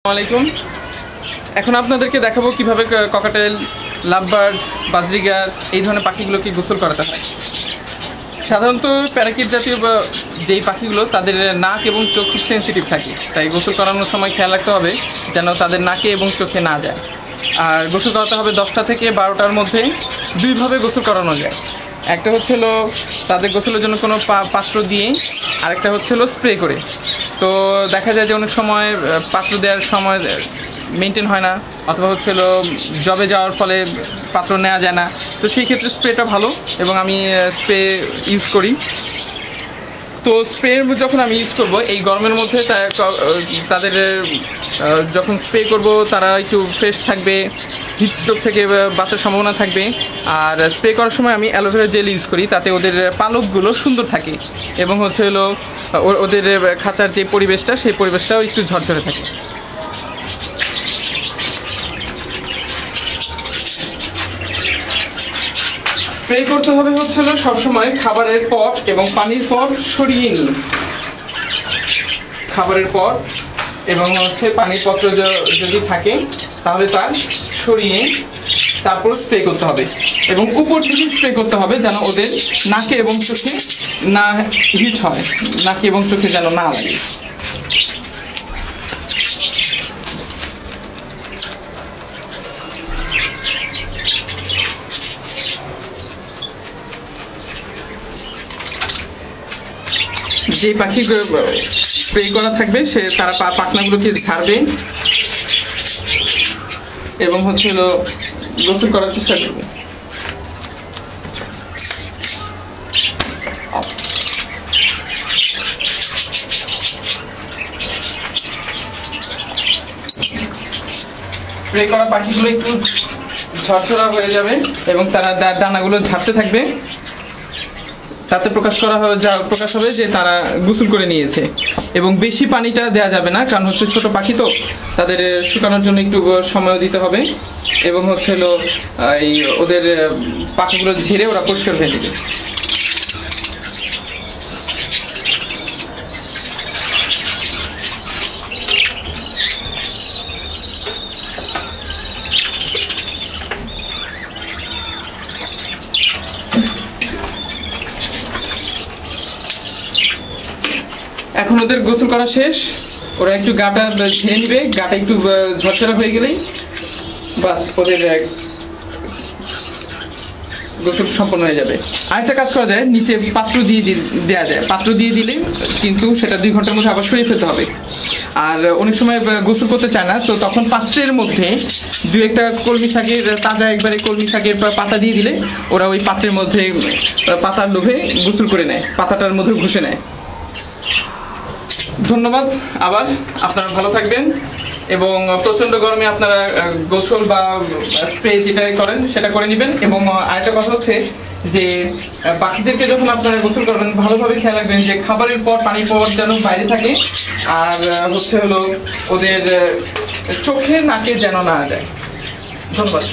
আসসালামাইকুম। এখন আপনাদেরকে দেখাবো কিভাবে ককাটেল, লাভবার্ড, বাজরিগার এই ধরনের পাখিগুলোকে গোসল করাতে হয়। সাধারণত প্যারাকিট জাতীয় যেই পাখিগুলো তাদের নাক এবং চোখ খুব সেন্সিটিভ থাকে, তাই গোসল করানোর সময় খেয়াল রাখতে হবে যেন তাদের নাকে এবং চোখে না যায়। আর গোসল করাতে হবে 10টা থেকে 12টার মধ্যে। দুইভাবে গোসল করানো যায়। একটা হচ্ছিল তাদের গোসলের জন্য কোনো পাত্র দিয়ে, আরেকটা হচ্ছিল স্প্রে করে। তো দেখা যায় যে অনেক সময় পাত্র দেওয়ার সময় মেনটেন হয় না, অথবা হচ্ছিল জবে যাওয়ার ফলে পাত্র নেওয়া যায় না। তো সেই ক্ষেত্রে স্প্রেটা ভালো এবং আমি স্প্রে ইউজ করি। তো স্প্রে যখন আমি ইউজ করব এই গরমের মধ্যে তাদের যখন স্প্রে করব তারা একটু ফ্রেশ থাকবে, হিট স্ট্রোক থেকে বাঁচার সম্ভাবনা থাকবে। আর স্প্রে করার সময় আমি অ্যালোভেরা জেল ইউজ করি, তাতে ওদের পালকগুলো সুন্দর থাকে এবং হলো ওদের খাঁচার যে পরিবেশটা সেই পরিবেশটাও একটু ঝরঝরে থাকে। স্প্রে করতে হবে হচ্ছিল সবসময় খাবারের পট এবং পানির পট সরিয়ে নিই। খাবারের পট এবং পানির পত্র যদি থাকে তাহলে তার সরিয়ে তারপর স্প্রে করতে হবে এবং উপর থেকে স্প্রে করতে হবে যেন ওদের নাকে এবং চোখে না হিট হয়, নাকে এবং চোখে যেন না লাগে। যে পাখি স্প্রে করা থাকবে তারা পাখনাগুলোকে ছাড়বে এবং গোসল করার চেষ্টা করবে। স্প্রে করা পাখিগুলো একটু ঝরঝরা হয়ে যাবে এবং তারা ডানাগুলো ঝাড়তে থাকবে। তাতে প্রকাশ হবে যে তারা গোসল করে নিয়েছে। এবং বেশি পানিটা দেওয়া যাবে না, কারণ ছোট পাখি তো তাদের শুকানোর জন্য একটু সময় দিতে হবে এবং এই ওদের পাখিগুলো ঝেড়ে ওরা পরিষ্কার হয়ে যাবে। এখন ওদের গোসল করা শেষ, ওরা একটু গাটা ঝেড়ে নিবে, গাটা একটু ঝরঝরা হয়ে গেলেই বাস ওদের গোসল সম্পন্ন হয়ে যাবে। আরেকটা কাজ করা যায়, নিচে পাত্র দিয়ে দেওয়া যায়। পাত্র দিয়ে দিলে কিন্তু সেটা 2 ঘন্টার মধ্যে আবার সরিয়ে ফেলতে হবে। আর অনেক সময় গোসল করতে চায় না, তো তখন পাত্রের মধ্যে 2-1টা কলমি শাকের তাজা একবারে কলমি শাকের পাতা দিয়ে দিলে ওরা ওই পাত্রের মধ্যে পাতার লোভে গোসল করে নেয়, পাতাটার মধ্যে ঘষে নেয়। ধন্যবাদ। আবার আপনারা ভালো থাকবেন এবং প্রচণ্ড গরমে আপনারা গোসল বা স্প্রে যেটাই করেন সেটা করে নেবেন। এবং আরেকটা কথা হচ্ছে যে পাখিদেরকে যখন আপনারা গোসল করবেন ভালোভাবে খেয়াল রাখবেন যে খাবারের পর পানির পর যেন বাইরে থাকে, আর ওদের চোখে নাকে যেন না যায়। ধন্যবাদ।